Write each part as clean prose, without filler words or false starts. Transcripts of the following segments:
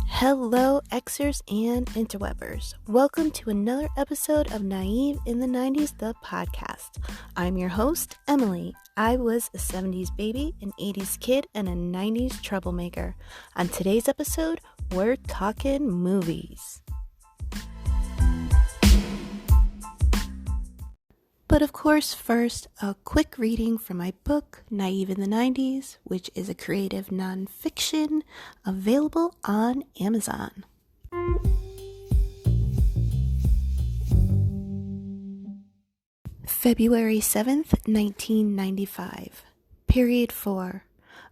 Hello, Xers and interwebers. Welcome to another episode of Naive in the 90s, the podcast. I'm your host, Emily. I was a 70s baby, an 80s kid, and a 90s troublemaker. On today's episode, we're talking movies. But of course, first, a quick reading from my book, Naive in the 90s, which is a creative nonfiction available on Amazon. February 7th, 1995. Period 4.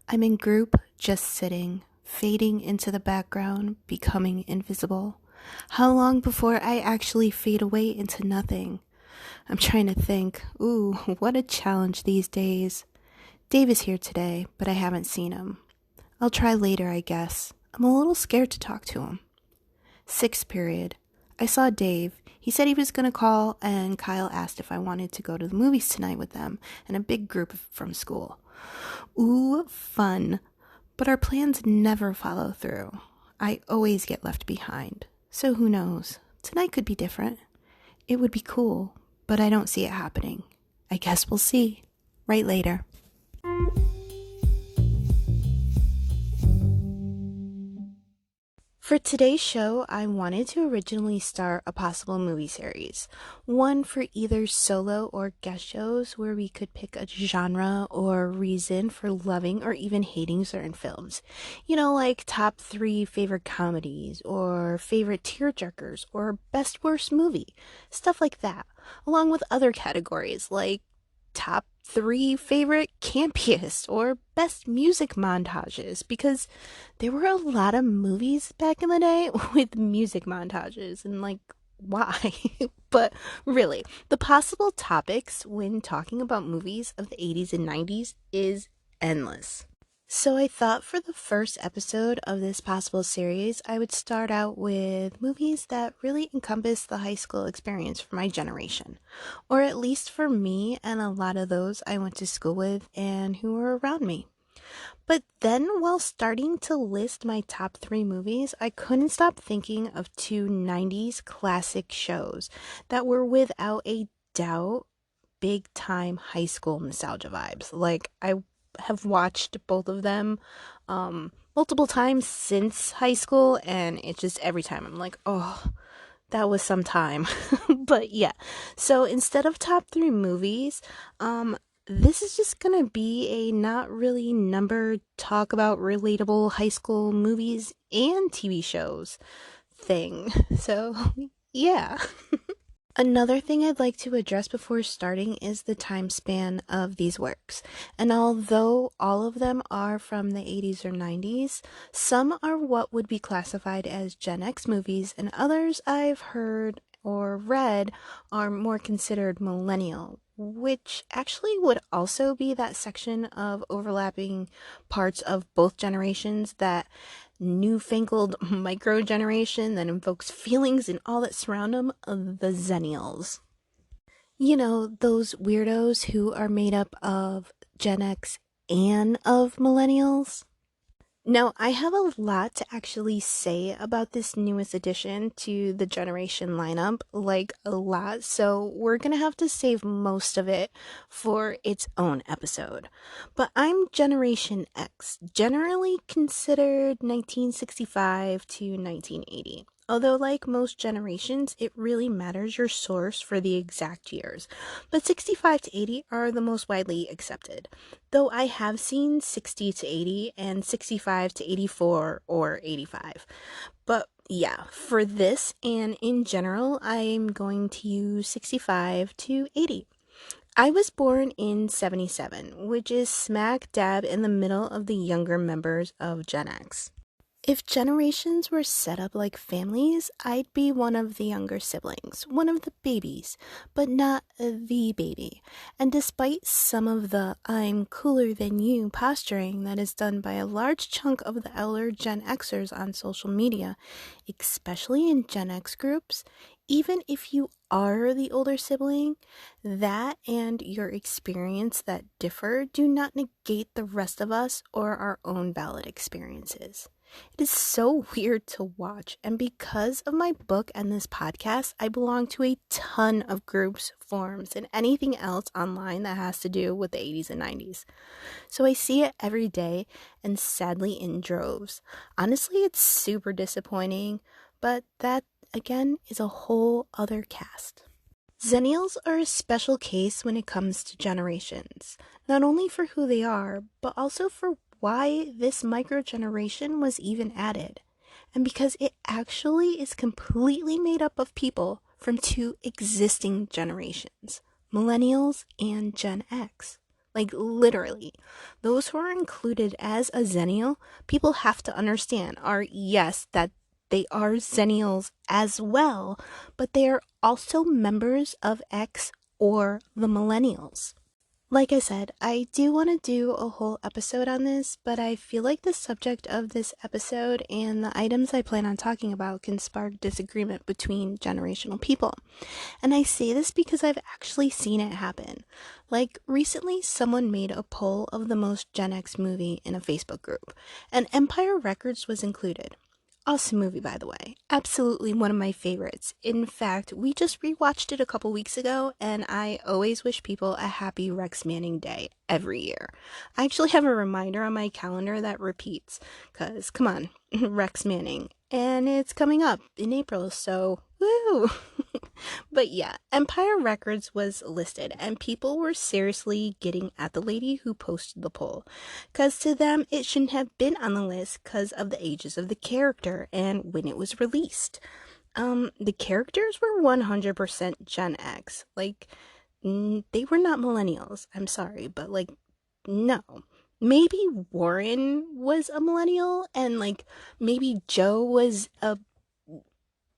I'm in group, just sitting, fading into the background, becoming invisible. How long before I actually fade away into nothing? I'm trying to think. Ooh, what a challenge these days. Dave is here today, but I haven't seen him. I'll try later, I guess. I'm a little scared to talk to him. 6th period. I saw Dave. He said he was going to call, and Kyle asked if I wanted to go to the movies tonight with them and a big group from school. Ooh, fun. But our plans never follow through. I always get left behind. So who knows? Tonight could be different. It would be cool. But I don't see it happening. I guess we'll see. Right later. For today's show, I wanted to originally start a possible movie series. One for either solo or guest shows where we could pick a genre or reason for loving or even hating certain films. You know, like top 3 favorite comedies or favorite tearjerkers or best worst movie. Stuff like that. Along with other categories like top 3 favorite campiest or best music montages, because there were a lot of movies back in the day with music montages and like, why? But really, the possible topics when talking about movies of the 80s and 90s is endless. So I thought for the first episode of this possible series, I would start out with movies that really encompass the high school experience for my generation. Or at least for me and a lot of those I went to school with and who were around me. But then while starting to list my top 3 movies, I couldn't stop thinking of 2 90s classic shows that were without a doubt big time high school nostalgia vibes. Like, I have watched both of them multiple times since high school, and it's just every time I'm like, oh, that was some time. But yeah, so instead of top 3 movies, this is just gonna be a not really numbered talk about relatable high school movies and TV shows thing. So yeah. Another thing I'd like to address before starting is the time span of these works. And although all of them are from the 80s or 90s, some are what would be classified as Gen X movies, and others I've heard or read are more considered millennial, which actually would also be that section of overlapping parts of both generations, that newfangled micro generation that invokes feelings and all that surround them, the Zennials. You know, those weirdos who are made up of Gen X and of millennials. Now, I have a lot to actually say about this newest addition to the generation lineup, like a lot, so we're gonna have to save most of it for its own episode. But I'm Generation X, generally considered 1965 to 1980. Although, like most generations, it really matters your source for the exact years. But 65 to 80 are the most widely accepted. Though I have seen 60 to 80 and 65 to 84 or 85. But yeah, for this and in general, I'm going to use 65 to 80. I was born in 77, which is smack dab in the middle of the younger members of Gen X. If generations were set up like families, I'd be one of the younger siblings, one of the babies, but not the baby. And despite some of the I'm cooler than you posturing that is done by a large chunk of the elder Gen Xers on social media, especially in Gen X groups, Even if you are the older sibling, that and your experience that differ do not negate the rest of us or our own valid experiences. It is so weird to watch, and because of my book and this podcast, I belong to a ton of groups, forums, and anything else online that has to do with the 80s and 90s. So I see it every day, and sadly in droves. Honestly, it's super disappointing, but that, again, is a whole other cast. Zennials are a special case when it comes to generations, not only for who they are, but also for why this microgeneration was even added, and because it actually is completely made up of people from two existing generations, Millennials and Gen X. Like, literally, those who are included as a Zennial, people have to understand are, yes, that they are Zennials as well, but they are also members of X or the Millennials. Like I said, I do want to do a whole episode on this, but I feel like the subject of this episode and the items I plan on talking about can spark disagreement between generational people. And I say this because I've actually seen it happen. Like, recently someone made a poll of the most Gen X movie in a Facebook group, and Empire Records was included. Awesome movie, by the way. Absolutely one of my favorites. In fact, we just rewatched it a couple weeks ago, and I always wish people a happy Rex Manning Day every year. I actually have a reminder on my calendar that repeats, because, come on, Rex Manning. And it's coming up in April, so woo! But yeah, Empire Records was listed, and people were seriously getting at the lady who posted the poll, because to them it shouldn't have been on the list because of the ages of the character and when it was released. The characters were 100% Gen X. Like, they were not millennials. I'm sorry, but like, no. Maybe Warren was a millennial, and like, maybe Joe was a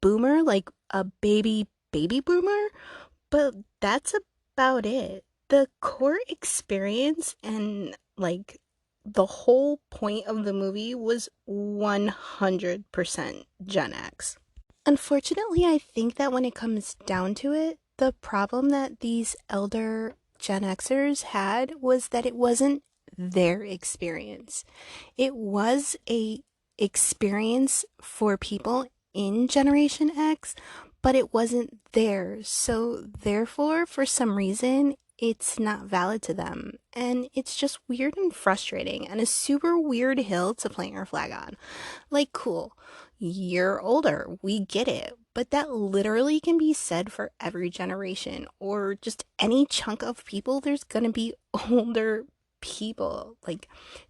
boomer, like a baby boomer, but that's about it. The core experience and like the whole point of the movie was 100% Gen X. Unfortunately, I think that when it comes down to it, the problem that these elder Gen Xers had was that it wasn't their experience. It was a experience for people in Generation X, but it wasn't theirs. So therefore, for some reason, it's not valid to them. And it's just weird and frustrating and a super weird hill to plant your flag on. Like, cool, you're older, we get it. But that literally can be said for every generation or just any chunk of people. There's gonna be older people. Like,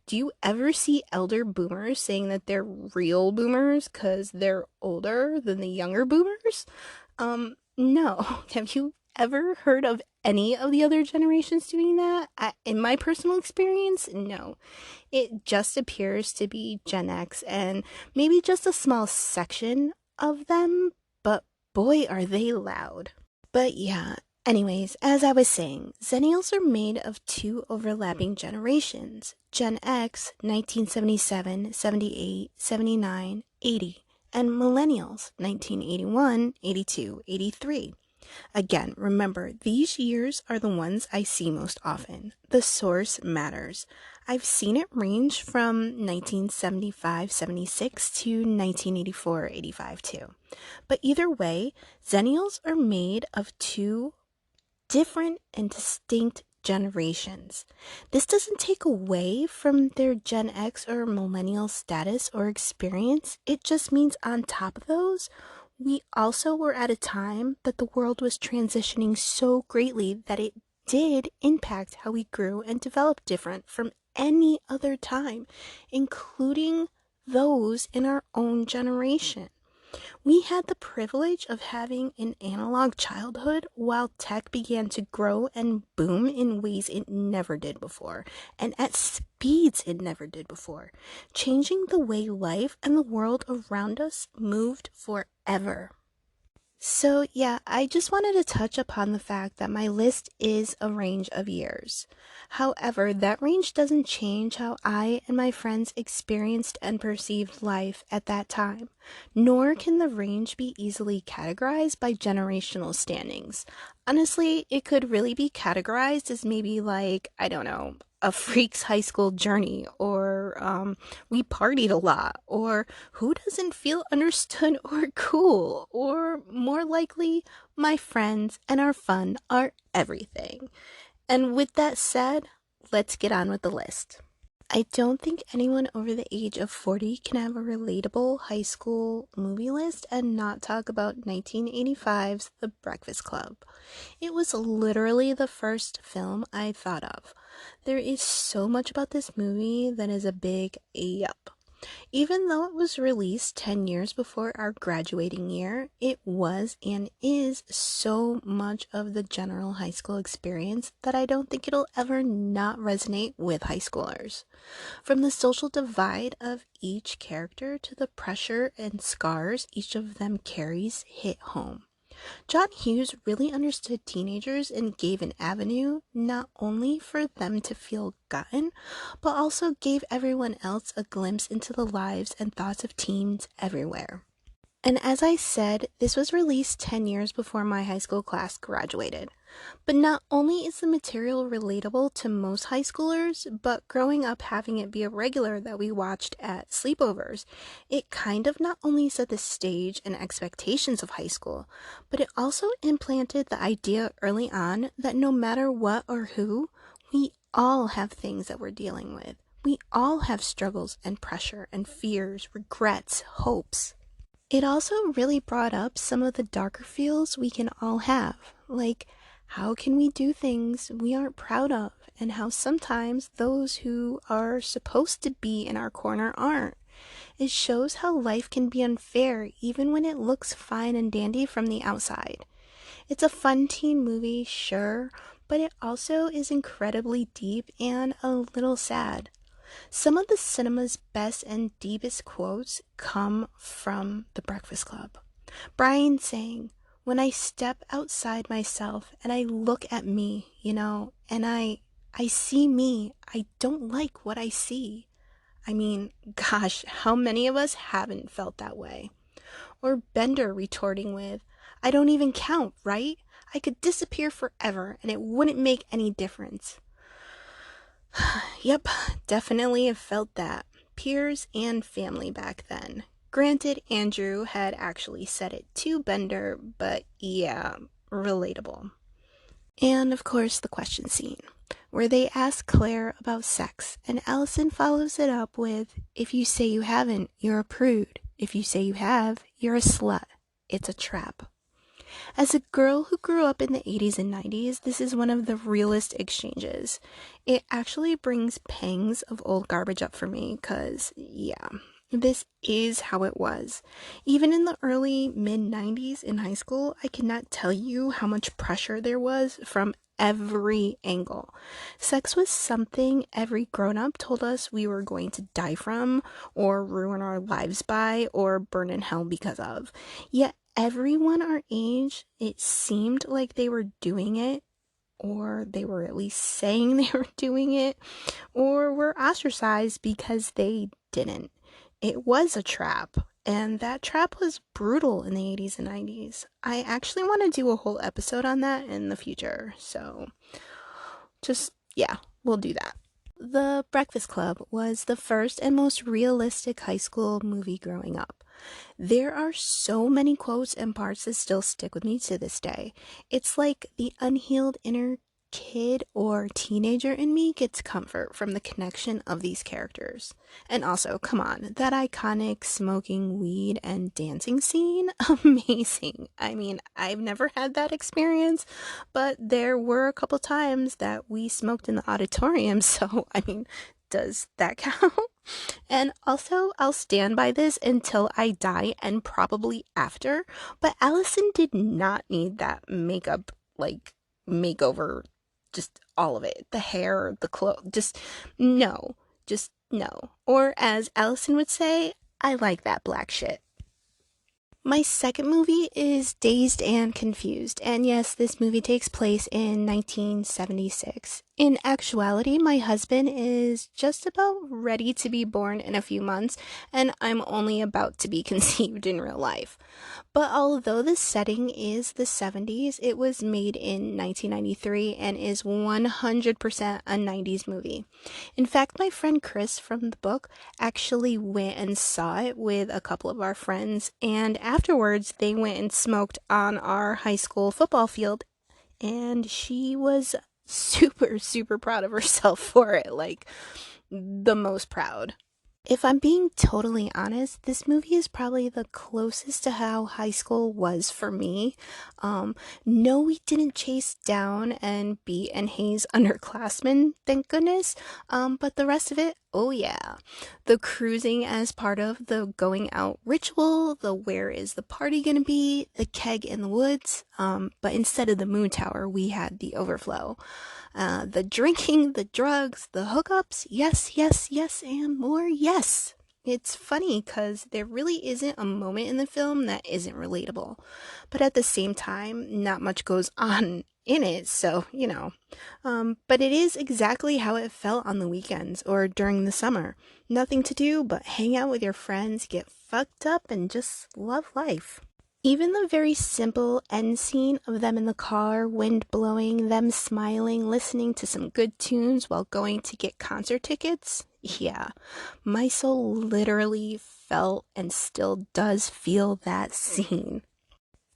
do you ever see elder boomers saying that they're real boomers because they're older than the younger boomers? No. Have you ever heard of any of the other generations doing that? In my personal experience, no. It just appears to be Gen X and maybe just a small section of them, but boy, are they loud. But yeah, anyways, as I was saying, Zennials are made of two overlapping generations. Gen X, 1977, 78, 79, 80, and Millennials, 1981, 82, 83. Again, remember, these years are the ones I see most often. The source matters. I've seen it range from 1975-76 to 1984-85 too. But either way, Zennials are made of two different and distinct generations. This doesn't take away from their Gen X or Millennial status or experience. It just means on top of those, we also were at a time that the world was transitioning so greatly that it did impact how we grew and developed different from any other time, including those in our own generation. We had the privilege of having an analog childhood while tech began to grow and boom in ways it never did before, and at speeds it never did before, changing the way life and the world around us moved forever. So yeah, I just wanted to touch upon the fact that my list is a range of years. However, that range doesn't change how I and my friends experienced and perceived life at that time. Nor can the range be easily categorized by generational standings. Honestly, it could really be categorized as maybe like, I don't know, a freak's high school journey, or we partied a lot, or who doesn't feel understood or cool, or more likely, my friends and our fun are everything. And with that said, let's get on with the list. I don't think anyone over the age of 40 can have a relatable high school movie list and not talk about 1985's The Breakfast Club. It was literally the first film I thought of. There is so much about this movie that is a big yup. Even though it was released 10 years before our graduating year, it was and is so much of the general high school experience that I don't think it'll ever not resonate with high schoolers. From the social divide of each character to the pressure and scars each of them carries hit home. John Hughes really understood teenagers and gave an avenue not only for them to feel gotten, but also gave everyone else a glimpse into the lives and thoughts of teens everywhere. And as I said, this was released 10 years before my high school class graduated. But not only is the material relatable to most high schoolers, but growing up having it be a regular that we watched at sleepovers, it kind of not only set the stage and expectations of high school, but it also implanted the idea early on that no matter what or who, we all have things that we're dealing with. We all have struggles and pressure and fears, regrets, hopes. It also really brought up some of the darker feels we can all have, like how can we do things we aren't proud of, and how sometimes those who are supposed to be in our corner aren't. It shows how life can be unfair even when it looks fine and dandy from the outside. It's a fun teen movie, sure, but it also is incredibly deep and a little sad. Some of the cinema's best and deepest quotes come from The Breakfast Club. Brian saying, "When I step outside myself and I look at me, and I see me, I don't like what I see." I mean, gosh, how many of us haven't felt that way? Or Bender retorting with, "I don't even count, right? I could disappear forever and it wouldn't make any difference." Yep, definitely have felt that. Peers and family back then. Granted, Andrew had actually said it to Bender, but yeah, relatable. And of course, the question scene, where they ask Claire about sex, and Allison follows it up with, "If you say you haven't, you're a prude. If you say you have, you're a slut. It's a trap." As a girl who grew up in the 80s and 90s, this is one of the realest exchanges. It actually brings pangs of old garbage up for me, because, yeah, this is how it was. Even in the early mid-90s in high school, I cannot tell you how much pressure there was from every angle. Sex was something every grown-up told us we were going to die from, or ruin our lives by, or burn in hell because of. Yet everyone our age, it seemed like they were doing it, or they were at least saying they were doing it, or were ostracized because they didn't. It was a trap, and that trap was brutal in the 80s and 90s. I actually want to do a whole episode on that in the future, so yeah, we'll do that. The Breakfast Club was the first and most realistic high school movie growing up. There are so many quotes and parts that still stick with me to this day. It's like the unhealed inner kid or teenager in me gets comfort from the connection of these characters. And also, come on, that iconic smoking weed and dancing scene, amazing. I mean, I've never had that experience, but there were a couple times that we smoked in the auditorium, so I mean, does that count? And also, I'll stand by this until I die and probably after, but Allison did not need that makeup, makeover, just all of it. The hair, the clothes, just no. Or as Allison would say, I like that black shit. My second movie is Dazed and Confused, and yes, this movie takes place in 1976. In actuality, my husband is just about ready to be born in a few months, and I'm only about to be conceived in real life. But although the setting is the 70s, it was made in 1993 and is 100% a 90s movie. In fact, my friend Chris from the book actually went and saw it with a couple of our friends, and afterwards they went and smoked on our high school football field, and she was super, super proud of herself for it. Like, the most proud. If I'm being totally honest, this movie is probably the closest to how high school was for me. Um, no, we didn't chase down and beat and haze underclassmen, thank goodness. But the rest of it, oh yeah. The cruising as part of the going out ritual, the where is the party gonna be, the keg in the woods. But instead of the moon tower, we had the overflow. The drinking, the drugs, the hookups, yes, yes, yes, and more yes. It's funny because there really isn't a moment in the film that isn't relatable. But at the same time, not much goes on in it, so, you know. But it is exactly how it felt on the weekends or during the summer. Nothing to do but hang out with your friends, get fucked up, and just love life. Even the very simple end scene of them in the car, wind blowing, them smiling, listening to some good tunes while going to get concert tickets, yeah, my soul literally felt and still does feel that scene.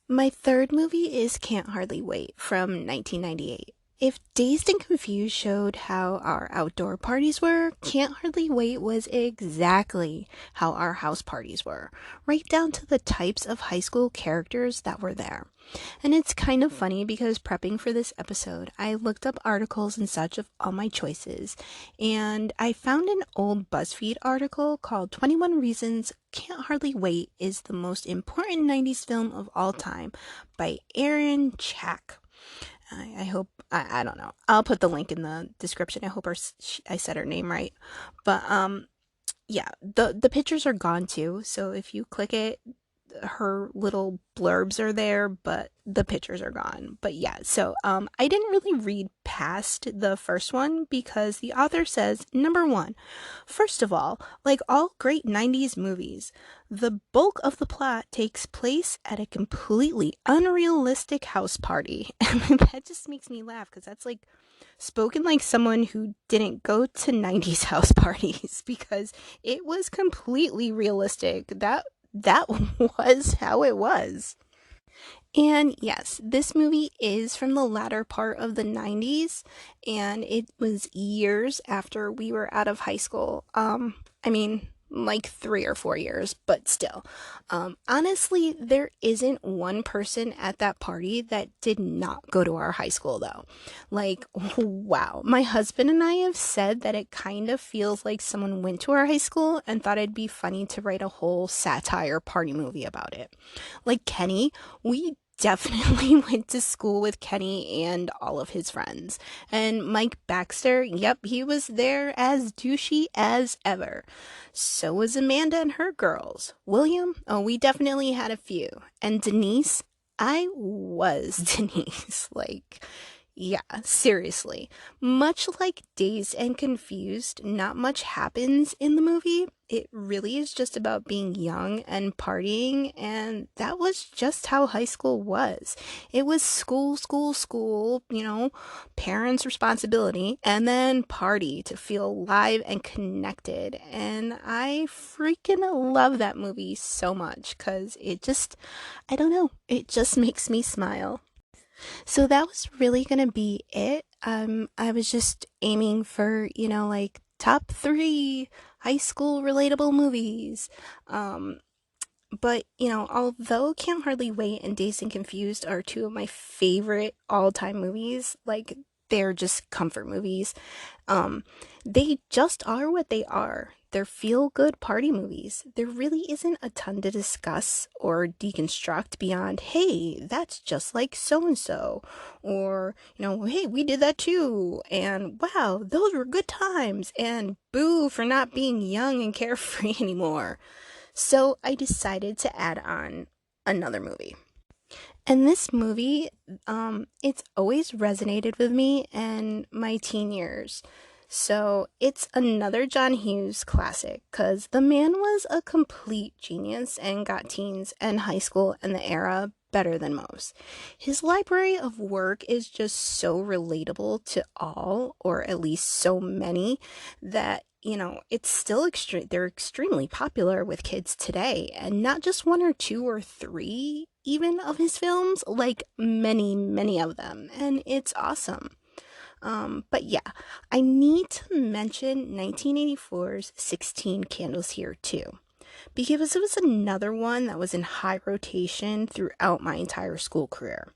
My third movie is Can't Hardly Wait from 1998. If Dazed and Confused showed how our outdoor parties were, Can't Hardly Wait was exactly how our house parties were, right down to the types of high school characters that were there. And it's kind of funny because prepping for this episode, I looked up articles and such of all my choices, and I found an old Buzzfeed article called 21 Reasons Can't Hardly Wait is the most important 90s film of all time by Erin Chack. I hope, I don't know. I'll put the link in the description. I hope I said her name right. But yeah, the pictures are gone too. So if you click it, her little blurbs are there, but the pictures are gone. But yeah, so I didn't really read past the first one because the author says, number one, first of all, like all great 90s movies, the bulk of the plot takes place at a completely unrealistic house party. And that just makes me laugh because that's like spoken like someone who didn't go to 90s house parties because it was completely realistic. That was how it was. And yes, this movie is from the latter part of the 90s, and it was years after we were out of high school. I mean, like 3 or 4 years, but still. Honestly, there isn't one person at that party that did not go to our high school, though. Like, wow. My husband and I have said that it kind of feels like someone went to our high school and thought it'd be funny to write a whole satire party movie about it. Like Kenny, we definitely went to school with Kenny and all of his friends. And Mike Baxter, yep, he was there as douchey as ever. So was Amanda and her girls. William, oh, we definitely had a few. And Denise, I was Denise. Like, yeah, seriously. Much like Dazed and Confused, not much happens in the movie. It really is just about being young and partying, and that was just how high school was. It was school, school, school, you know, parents' responsibility, and then party to feel alive and connected. And I freaking love that movie so much because it just, I don't know, it just makes me smile. So that was really gonna be it. I was just aiming for, like top three high school relatable movies. Um, but, although Can't Hardly Wait and Dazed and Confused are two of my favorite all-time movies, like they're just comfort movies. Um, they just are what they are. They're feel-good party movies. There really isn't a ton to discuss or deconstruct beyond, hey, that's just like so-and-so. Or, hey, we did that too. And wow, those were good times. And boo for not being young and carefree anymore. So I decided to add on another movie. And this movie, it's always resonated with me in my teen years. So it's another John Hughes classic because the man was a complete genius and got teens and high school and the era better than most. His library of work is just so relatable to all, or at least so many, that it's still they're extremely popular with kids today, and not just one or two or three even of his films, like many of them, and it's awesome. But yeah, I need to mention 1984's 16 Candles here too, because it was another one that was in high rotation throughout my entire school career.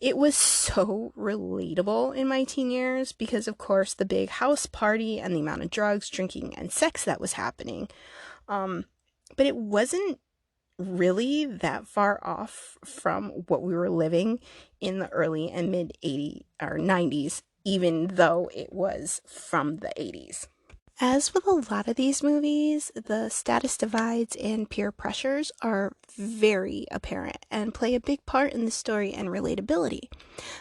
It was so relatable in my teen years because, of course, the big house party and the amount of drugs, drinking, and sex that was happening. Um, but it wasn't really that far off from what we were living in the early and mid 80s or 90s, even though it was from the 80s. As with a lot of these movies, the status divides and peer pressures are very apparent and play a big part in the story and relatability.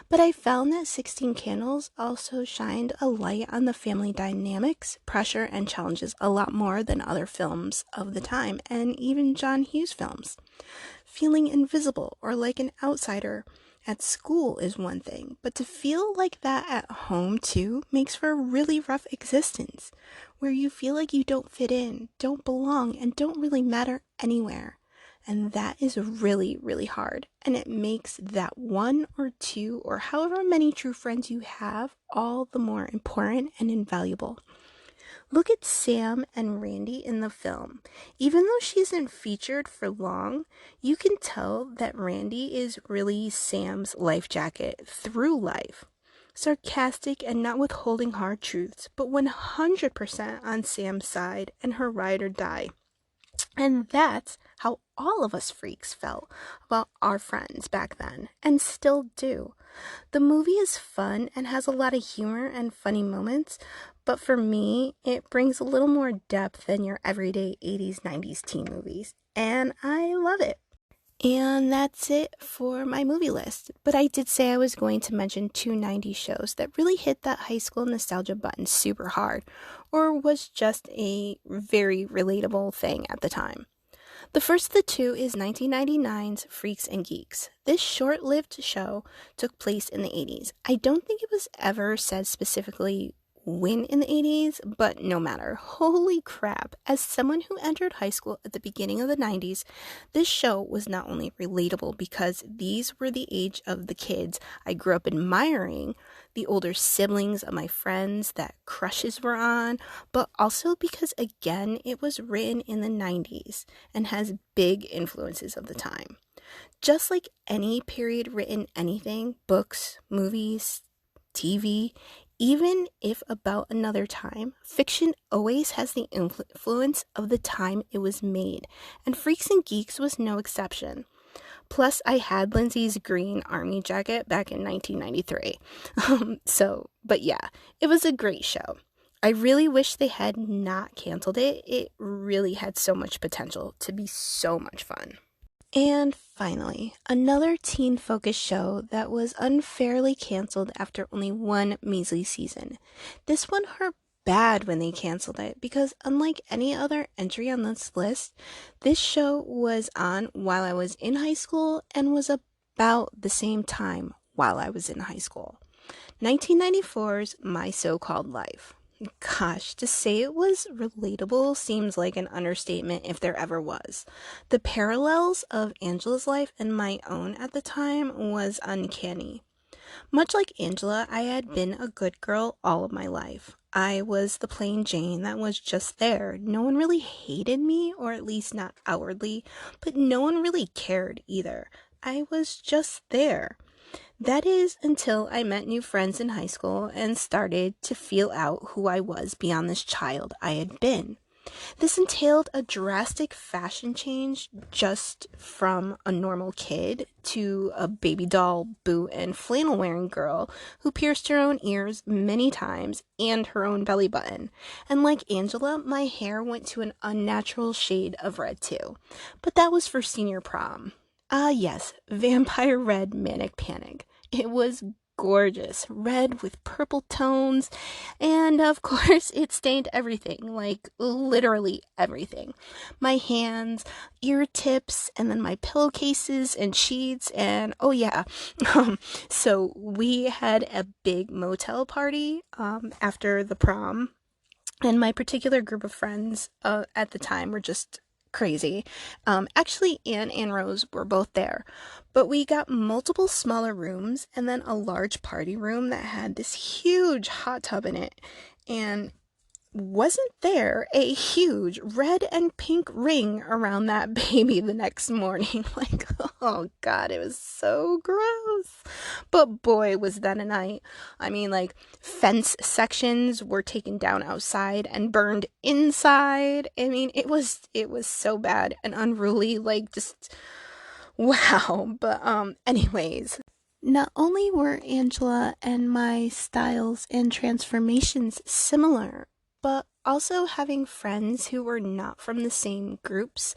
But I found that 16 Candles also shined a light on the family dynamics, pressure, and challenges a lot more than other films of the time, and even John Hughes films. Feeling invisible or like an outsider at school is one thing, but to feel like that at home too makes for a really rough existence, where you feel like you don't fit in, don't belong, and don't really matter anywhere. And that is really hard. And it makes that one or two or however many true friends you have all the more important and invaluable. Look at Sam and Randy in the film. Even though she isn't featured for long, you can tell that Randy is really Sam's life jacket through life. Sarcastic and not withholding hard truths, but 100% on Sam's side and her ride or die. And that's how all of us freaks felt about our friends back then, and still do. The movie is fun and has a lot of humor and funny moments, but for me, it brings a little more depth than your everyday 80s, 90s teen movies, and I love it. And that's it for my movie list. But I did say I was going to mention two 90s shows that really hit that high school nostalgia button super hard, or was just a very relatable thing at the time. The first of the two is 1999's Freaks and Geeks. This short-lived show took place in the 80s. I don't think it was ever said specifically when in the 80s, but no matter. Holy crap. As someone who entered high school at the beginning of the 90s, this show was not only relatable because these were the age of the kids I grew up admiring, the older siblings of my friends that crushes were on, but also because, again, it was written in the 90s and has big influences of the time. Just like any period written anything, books, movies, TV, even if about another time, fiction always has the influence of the time it was made, and Freaks and Geeks was no exception. Plus, I had Lindsay's green army jacket back in 1993. But yeah, it was a great show. I really wish they had not canceled it. It really had so much potential to be so much fun. And finally, another teen-focused show that was unfairly canceled after only one measly season. This one hurt bad when they canceled it because, unlike any other entry on this list, this show was on while I was in high school and was about the same time while I was in high school. 1994's My So-Called Life. Gosh, to say it was relatable seems like an understatement if there ever was. The parallels of Angela's life and my own at the time was uncanny. Much like Angela, I had been a good girl all of my life. I was the plain Jane that was just there. No one really hated me, or at least not outwardly, but no one really cared either. I was just there. That is until I met new friends in high school and started to feel out who I was beyond this child I had been. This entailed a drastic fashion change just from a normal kid to a baby doll, boot, and flannel wearing girl who pierced her own ears many times and her own belly button. And like Angela, my hair went to an unnatural shade of red too. But that was for senior prom. Yes, Vampire Red Manic Panic. It was gorgeous, red with purple tones, and of course, it stained everything, like literally everything. My hands, ear tips, and then my pillowcases and sheets, and oh yeah. So we had a big motel party after the prom, and my particular group of friends at the time were just crazy. Actually, Anne and Rose were both there, but we got multiple smaller rooms and then a large party room that had this huge hot tub in it. And wasn't there a huge red and pink ring around that baby the next morning? Like, oh God, it was so gross. But boy, was that a night. I mean, like, fence sections were taken down outside and burned inside. I mean, it was so bad and unruly, like, just wow. But anyways, not only were Angela and my styles and transformations similar, but also having friends who were not from the same groups,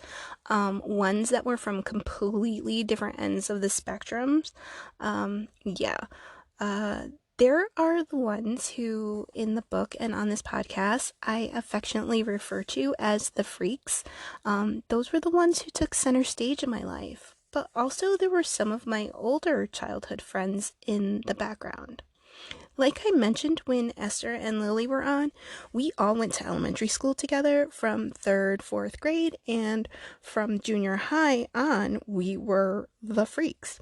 ones that were from completely different ends of the spectrums. Yeah. There are the ones who, in the book and on this podcast, I affectionately refer to as the freaks. Those were the ones who took center stage in my life. But also, there were some of my older childhood friends in the background. Like I mentioned when Esther and Lily were on, we all went to elementary school together from 3rd, 4th grade, and from junior high on, we were the freaks.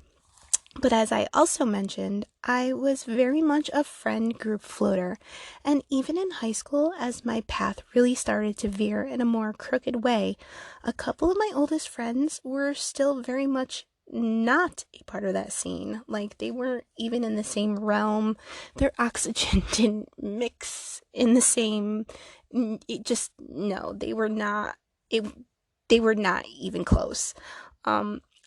But as I also mentioned, I was very much a friend group floater, and even in high school, as my path really started to veer in a more crooked way, a couple of my oldest friends were still very much not a part of that scene. Like, they weren't even in the same realm. Their oxygen didn't mix in the same. It just, no, they were not. They were not even close.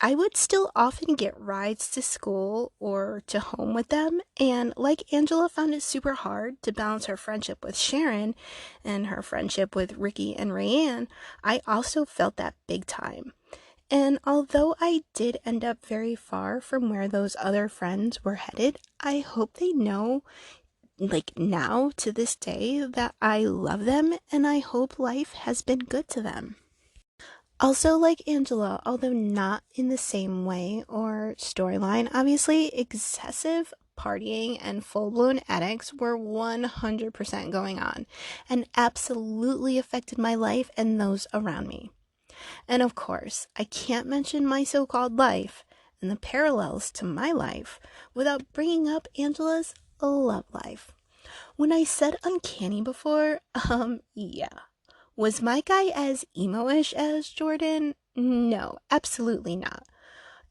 I would still often get rides to school or to home with them, and like Angela found it super hard to balance her friendship with Sharon and her friendship with Ricky and Rayanne, I also felt that big time. And although I did end up very far from where those other friends were headed, I hope they know, like now to this day, that I love them and I hope life has been good to them. Also, like Angela, although not in the same way or storyline, obviously, excessive partying and full blown addicts were 100% going on and absolutely affected my life and those around me. And of course, I can't mention my so called life and the parallels to my life without bringing up Angela's love life. When I said uncanny before, yeah. Was my guy as emo-ish as Jordan? No, absolutely not.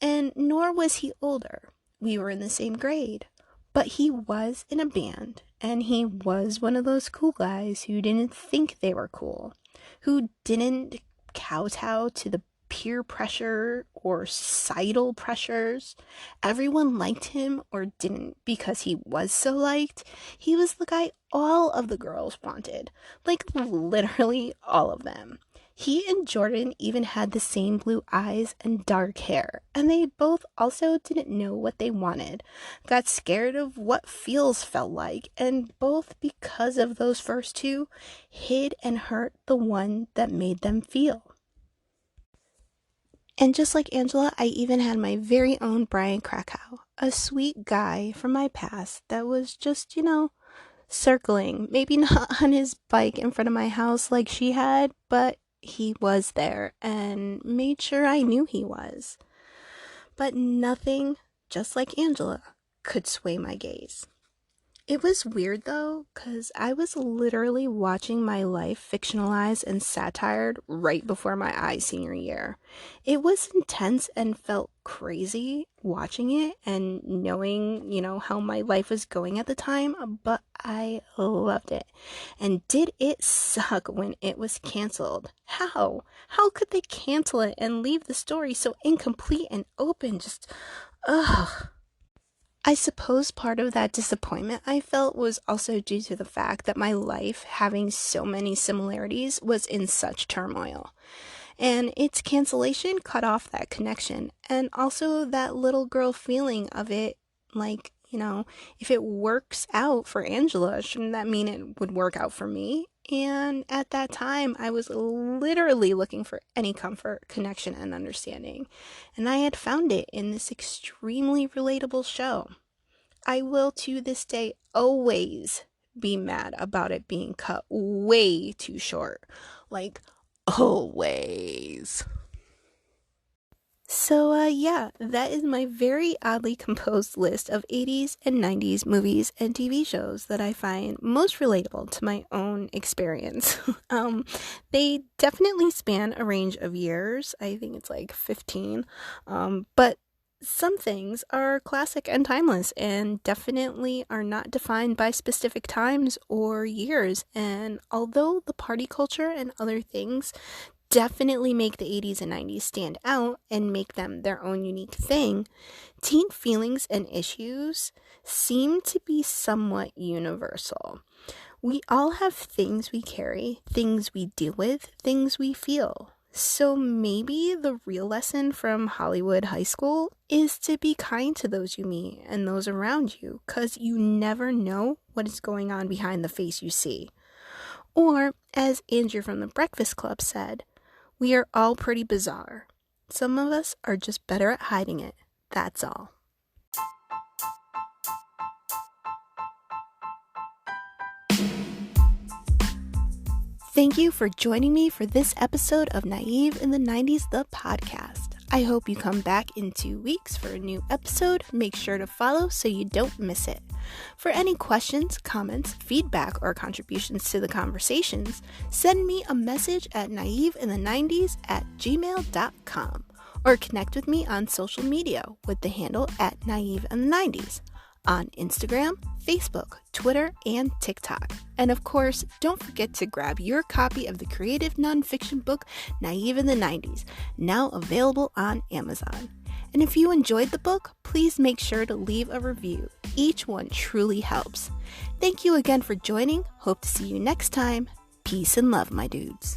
And nor was he older. We were in the same grade. But he was in a band, and he was one of those cool guys who didn't think they were cool, who didn't kowtow to the peer pressure or societal pressures. Everyone liked him or didn't because he was so liked. He was the guy all of the girls wanted, like literally all of them. He and Jordan even had the same blue eyes and dark hair, and they both also didn't know what they wanted, got scared of what feels felt like, and both, because of those first two, hid and hurt the one that made them feel. And just like Angela, I even had my very own Brian Krakow, a sweet guy from my past that was just, circling. Maybe not on his bike in front of my house like she had, but he was there and made sure I knew he was. But nothing, just like Angela, could sway my gaze. It was weird though, because I was literally watching my life fictionalized and satired right before my eyes senior year. It was intense and felt crazy watching it and knowing, how my life was going at the time, but I loved it. And did it suck when it was canceled? How? How could they cancel it and leave the story so incomplete and open? Just, ugh. I suppose part of that disappointment I felt was also due to the fact that my life, having so many similarities, was in such turmoil. And its cancellation cut off that connection. And also that little girl feeling of it, like, if it works out for Angela, shouldn't that mean it would work out for me? And at that time, I was literally looking for any comfort, connection, and understanding. And I had found it in this extremely relatable show. I will to this day always be mad about it being cut way too short. Like, always. So, yeah, that is my very oddly composed list of 80s and 90s movies and TV shows that I find most relatable to my own experience. They definitely span a range of years. I think it's like 15. But some things are classic and timeless and definitely are not defined by specific times or years. And although the party culture and other things definitely make the 80s and 90s stand out and make them their own unique thing, teen feelings and issues seem to be somewhat universal. We all have things we carry, things we deal with, things we feel. So maybe the real lesson from Hollywood High School is to be kind to those you meet and those around you, because you never know what is going on behind the face you see. Or, as Andrew from the Breakfast Club said, we are all pretty bizarre. Some of us are just better at hiding it, that's all. Thank you for joining me for this episode of Naive in the 90s, the podcast. I hope you come back in 2 weeks for a new episode. Make sure to follow so you don't miss it. For any questions, comments, feedback, or contributions to the conversations, send me a message at naiveinthe90s@gmail.com or connect with me on social media with the handle at Naive in the 90s. On Instagram, Facebook, Twitter, and TikTok. And of course, don't forget to grab your copy of the creative nonfiction book, Naive in the 90s, now available on Amazon. And if you enjoyed the book, please make sure to leave a review. Each one truly helps. Thank you again for joining. Hope to see you next time. Peace and love, my dudes.